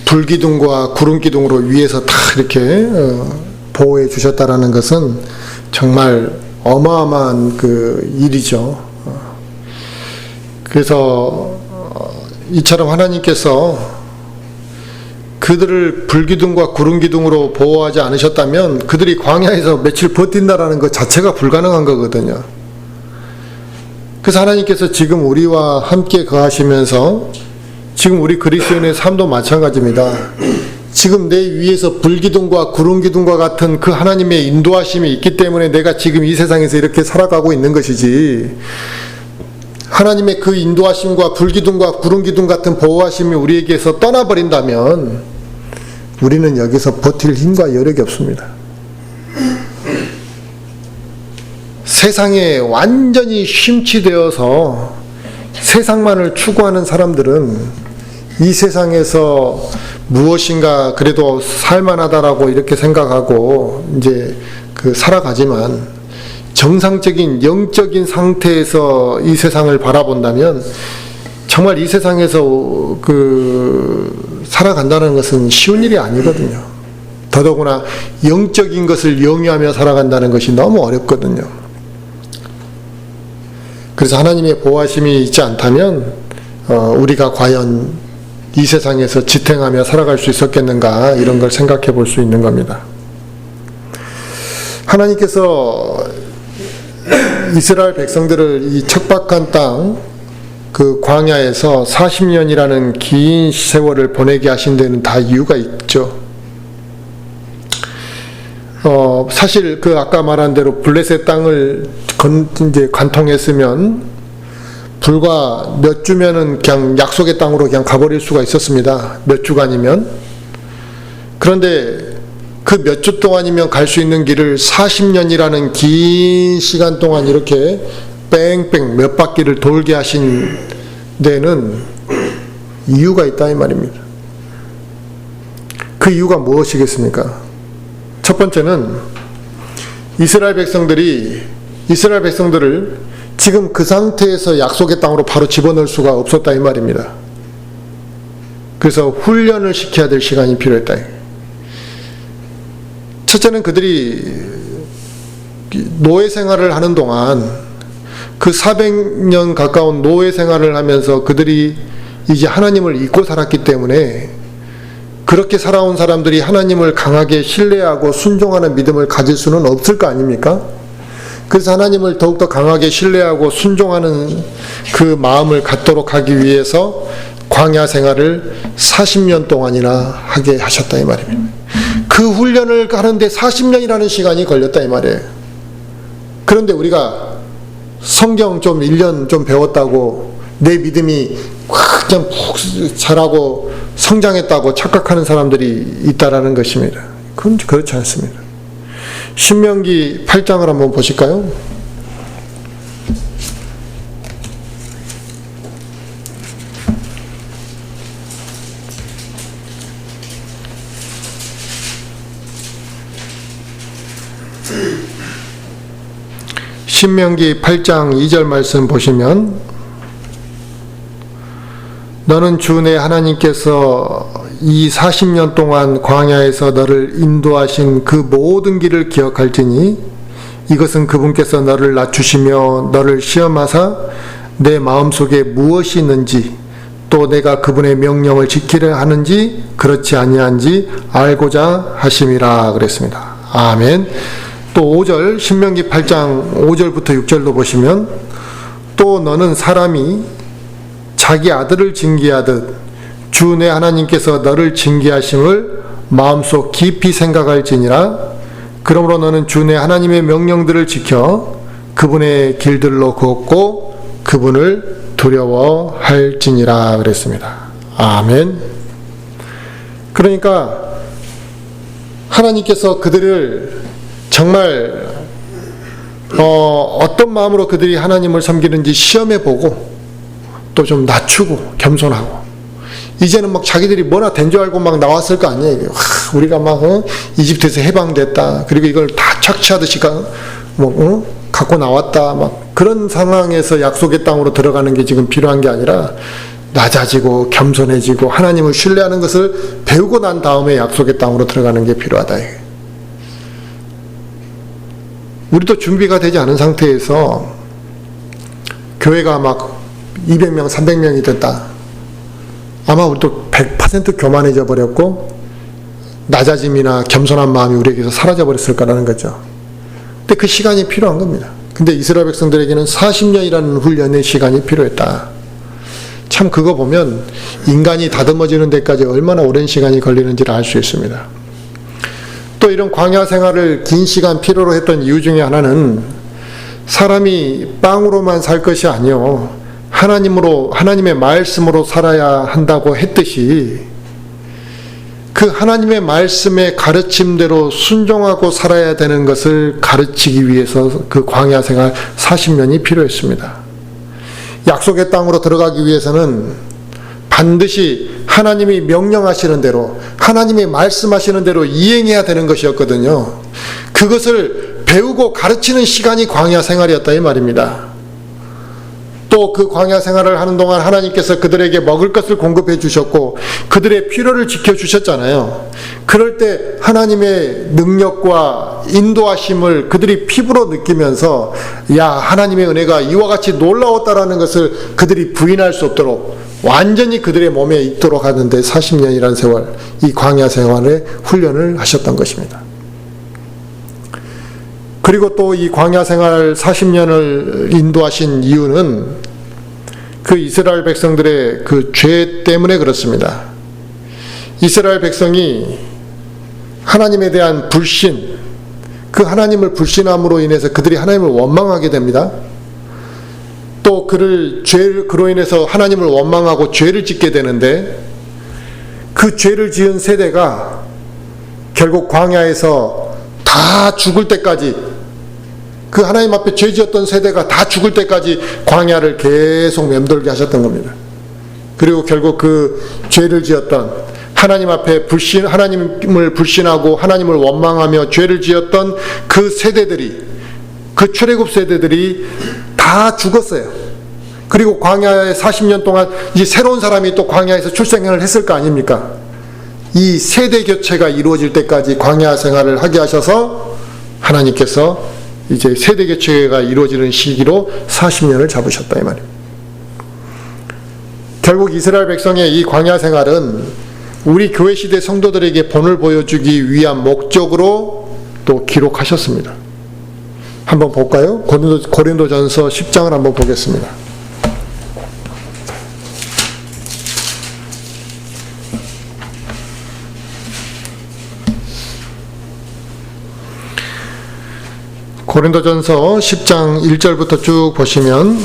불기둥과 구름기둥으로 위에서 다 이렇게 보호해 주셨다라는 것은 정말 어마어마한 그 일이죠. 그래서 이처럼 하나님께서 그들을 불기둥과 구름기둥으로 보호하지 않으셨다면 그들이 광야에서 며칠 버틴다라는 것 자체가 불가능한 거거든요. 그래서 하나님께서 지금 우리와 함께 거하시면서 지금 우리 그리스도인의 삶도 마찬가지입니다. 지금 내 위에서 불기둥과 구름기둥과 같은 그 하나님의 인도하심이 있기 때문에 내가 지금 이 세상에서 이렇게 살아가고 있는 것이지, 하나님의 그 인도하심과 불기둥과 구름기둥 같은 보호하심이 우리에게서 떠나버린다면 우리는 여기서 버틸 힘과 여력이 없습니다. 세상에 완전히 심취되어서 세상만을 추구하는 사람들은 이 세상에서 무엇인가 그래도 살만하다라고 이렇게 생각하고 이제 그 살아가지만, 정상적인 영적인 상태에서 이 세상을 바라본다면 정말 이 세상에서 그 살아간다는 것은 쉬운 일이 아니거든요. 더더구나 영적인 것을 영위하며 살아간다는 것이 너무 어렵거든요. 그래서 하나님의 보호하심이 있지 않다면 우리가 과연 이 세상에서 지탱하며 살아갈 수 있었겠는가, 이런 걸 생각해 볼 수 있는 겁니다. 하나님께서 이스라엘 백성들을 이 척박한 땅, 그 광야에서 40년이라는 긴 세월을 보내게 하신 데는 다 이유가 있죠. 사실 그 아까 말한 대로 블레셋 땅을 이제 관통했으면 불과 몇 주면은 그냥 약속의 땅으로 그냥 가버릴 수가 있었습니다. 몇 주간이면. 그런데 그 몇 주 동안이면 갈 수 있는 길을 40년이라는 긴 시간 동안 이렇게 뺑뺑 몇 바퀴를 돌게 하신 데는 이유가 있다 이 말입니다. 그 그 이유가 무엇이겠습니까? 첫 번째는 이스라엘 백성들을 지금 그 상태에서 약속의 땅으로 바로 집어넣을 수가 없었다 이 말입니다. 그래서 훈련을 시켜야 될 시간이 필요했다. 첫째는 그들이 노예 생활을 하는 동안 그 400년 가까운 노예 생활을 하면서 그들이 이제 하나님을 잊고 살았기 때문에 그렇게 살아온 사람들이 하나님을 강하게 신뢰하고 순종하는 믿음을 가질 수는 없을 거 아닙니까? 그래서 하나님을 더욱더 강하게 신뢰하고 순종하는 그 마음을 갖도록 하기 위해서 광야 생활을 40년 동안이나 하게 하셨다 이 말입니다. 그 훈련을 하는데 40년이라는 시간이 걸렸다 이 말이에요. 그런데 우리가 성경 좀 1년 좀 배웠다고 내 믿음이 그냥 푹 자라고 성장했다고 착각하는 사람들이 있다라는 것입니다. 그건 그렇지 않습니다. 신명기 8장을 한번 보실까요? 신명기 8장 2절 말씀 보시면 너는 주 내 하나님께서 이 40년 동안 광야에서 너를 인도하신 그 모든 길을 기억할지니 이것은 그분께서 너를 낮추시며 너를 시험하사 내 마음속에 무엇이 있는지 또 내가 그분의 명령을 지키려 하는지 그렇지 아니한지 알고자 하심이라 그랬습니다. 아멘. 또 5절 신명기 8장 5절부터 6절로 보시면 또 너는 사람이 자기 아들을 징계하듯 주 내 하나님께서 너를 징계하심을 마음속 깊이 생각할지니라. 그러므로 너는 주 내 하나님의 명령들을 지켜 그분의 길들로 걷고 그분을 두려워할지니라 그랬습니다. 아멘. 그러니까 하나님께서 그들을 정말 어떤 마음으로 그들이 하나님을 섬기는지 시험해보고 또 좀 낮추고 겸손하고 이제는 막 자기들이 뭐나 된 줄 알고 막 나왔을 거 아니에요. 우리가 막 이집트에서 해방됐다. 그리고 이걸 다 착취하듯이 갖고 나왔다. 막 그런 상황에서 약속의 땅으로 들어가는 게 지금 필요한 게 아니라 낮아지고 겸손해지고 하나님을 신뢰하는 것을 배우고 난 다음에 약속의 땅으로 들어가는 게 필요하다. 우리도 준비가 되지 않은 상태에서 교회가 막 200명, 300명이 됐다. 아마 우리도 100% 교만해져 버렸고 낮아짐이나 겸손한 마음이 우리에게서 사라져 버렸을 거라는 거죠. 근데 그 시간이 필요한 겁니다. 근데 이스라엘 백성들에게는 40년이라는 훈련의 시간이 필요했다. 참 그거 보면 인간이 다듬어지는 데까지 얼마나 오랜 시간이 걸리는지를 알 수 있습니다. 또 이런 광야 생활을 긴 시간 필요로 했던 이유 중에 하나는 사람이 빵으로만 살 것이 아니요 하나님의 말씀으로 살아야 한다고 했듯이 그 하나님의 말씀의 가르침대로 순종하고 살아야 되는 것을 가르치기 위해서 그 광야 생활 40년이 필요했습니다. 약속의 땅으로 들어가기 위해서는 반드시 하나님이 명령하시는 대로 하나님이 말씀하시는 대로 이행해야 되는 것이었거든요. 그것을 배우고 가르치는 시간이 광야 생활이었다 이 말입니다. 또 그 광야 생활을 하는 동안 하나님께서 그들에게 먹을 것을 공급해 주셨고 그들의 필요를 지켜주셨잖아요. 그럴 때 하나님의 능력과 인도하심을 그들이 피부로 느끼면서 야 하나님의 은혜가 이와 같이 놀라웠다라는 것을 그들이 부인할 수 없도록 완전히 그들의 몸에 익도록 하는데 40년이라는 세월 이 광야 생활의 훈련을 하셨던 것입니다. 그리고 또 이 광야 생활 40년을 인도하신 이유는 그 이스라엘 백성들의 그 죄 때문에 그렇습니다. 이스라엘 백성이 하나님에 대한 불신, 그 하나님을 불신함으로 인해서 그들이 하나님을 원망하게 됩니다. 또 그로 인해서 하나님을 원망하고 죄를 짓게 되는데 그 죄를 지은 세대가 결국 광야에서 다 죽을 때까지 그 하나님 앞에 죄 지었던 세대가 다 죽을 때까지 광야를 계속 맴돌게 하셨던 겁니다. 그리고 결국 그 죄를 지었던 하나님 앞에 하나님을 불신하고 하나님을 원망하며 죄를 지었던 그 세대들이, 그 출애굽 세대들이 다 죽었어요. 그리고 광야에 40년 동안 이제 새로운 사람이 또 광야에서 출생을 했을 거 아닙니까? 이 세대 교체가 이루어질 때까지 광야 생활을 하게 하셔서 하나님께서 이제 세대 교체가 이루어지는 시기로 40년을 잡으셨다 이 말이에요. 결국 이스라엘 백성의 이 광야 생활은 우리 교회 시대 성도들에게 본을 보여주기 위한 목적으로 또 기록하셨습니다. 한번 볼까요? 고린도전서 10장을 한번 보겠습니다. 고린도전서 10장 1절부터 쭉 보시면,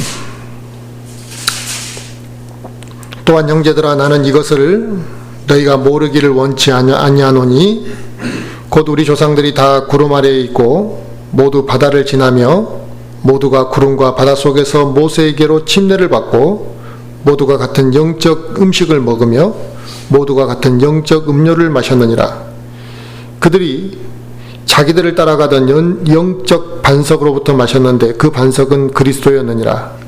또한 형제들아 나는 이것을 너희가 모르기를 원치 아니하노니 곧 우리 조상들이 다 구름 아래에 있고 모두 바다를 지나며 모두가 구름과 바다 속에서 모세에게로 침례를 받고 모두가 같은 영적 음식을 먹으며 모두가 같은 영적 음료를 마셨느니라. 그들이 자기들을 따라가던 영적 반석으로부터 마셨는데 그 반석은 그리스도였느니라.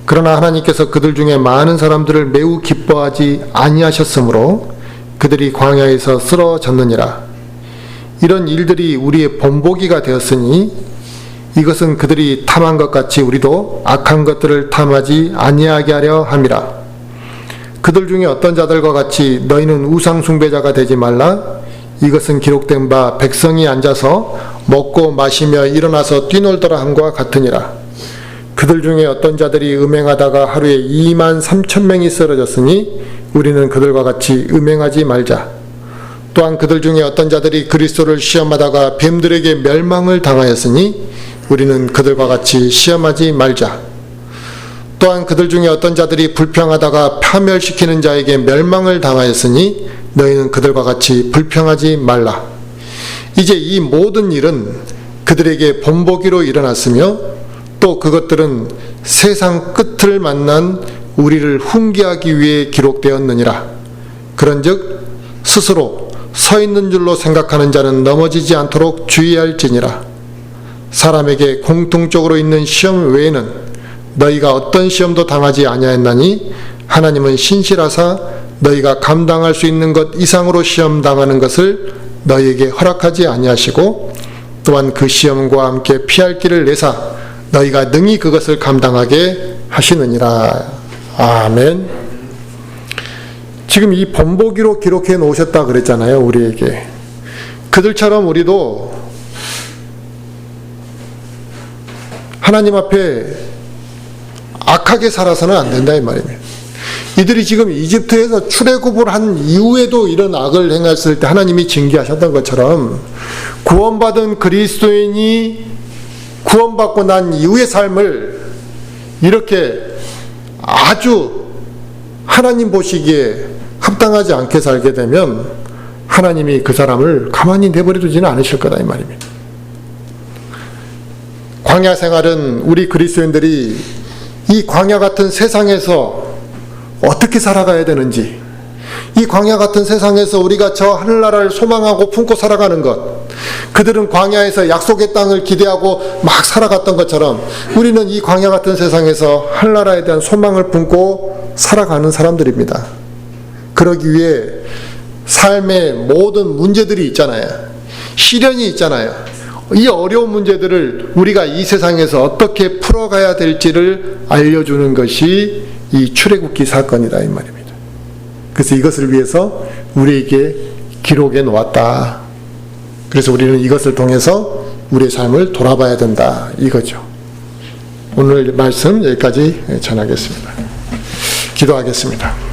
그러나 하나님께서 그들 중에 많은 사람들을 매우 기뻐하지 아니하셨으므로 그들이 광야에서 쓰러졌느니라. 이런 일들이 우리의 본보기가 되었으니 이것은 그들이 탐한 것 같이 우리도 악한 것들을 탐하지 아니하게 하려 함이라. 그들 중에 어떤 자들과 같이 너희는 우상 숭배자가 되지 말라. 이것은 기록된 바 백성이 앉아서 먹고 마시며 일어나서 뛰놀더라 함과 같으니라. 그들 중에 어떤 자들이 음행하다가 하루에 23,000명이 쓰러졌으니 우리는 그들과 같이 음행하지 말자. 또한 그들 중에 어떤 자들이 그리스도를 시험하다가 뱀들에게 멸망을 당하였으니 우리는 그들과 같이 시험하지 말자. 또한 그들 중에 어떤 자들이 불평하다가 파멸시키는 자에게 멸망을 당하였으니 너희는 그들과 같이 불평하지 말라. 이제 이 모든 일은 그들에게 본보기로 일어났으며 또 그것들은 세상 끝을 만난 우리를 훈계하기 위해 기록되었느니라. 그런즉 스스로 서 있는 줄로 생각하는 자는 넘어지지 않도록 주의할지니라. 사람에게 공통적으로 있는 시험 외에는 너희가 어떤 시험도 당하지 아니하였나니 하나님은 신실하사 너희가 감당할 수 있는 것 이상으로 시험 당하는 것을 너희에게 허락하지 아니하시고 또한 그 시험과 함께 피할 길을 내사 너희가 능히 그것을 감당하게 하시느니라. 아멘. 지금 이 본보기로 기록해 놓으셨다 그랬잖아요, 우리에게. 그들처럼 우리도 하나님 앞에 악하게 살아서는 안 된다 이 말입니다. 이들이 지금 이집트에서 출애굽을 한 이후에도 이런 악을 행했을 때 하나님이 징계하셨던 것처럼 구원받은 그리스도인이 구원받고 난 이후의 삶을 이렇게 아주 하나님 보시기에 합당하지 않게 살게 되면 하나님이 그 사람을 가만히 내버려 두지는 않으실 거다 이 말입니다. 광야 생활은 우리 그리스도인들이 이 광야 같은 세상에서 어떻게 살아가야 되는지, 이 광야 같은 세상에서 우리가 저 하늘나라를 소망하고 품고 살아가는 것, 그들은 광야에서 약속의 땅을 기대하고 막 살아갔던 것처럼 우리는 이 광야 같은 세상에서 하늘나라에 대한 소망을 품고 살아가는 사람들입니다. 그러기 위해 삶의 모든 문제들이 있잖아요. 시련이 있잖아요. 이 어려운 문제들을 우리가 이 세상에서 어떻게 풀어가야 될지를 알려주는 것이 이 출애굽기 사건이다 이 말입니다. 그래서 이것을 위해서 우리에게 기록해 놓았다. 그래서 우리는 이것을 통해서 우리의 삶을 돌아봐야 된다 이거죠. 오늘 말씀 여기까지 전하겠습니다. 기도하겠습니다.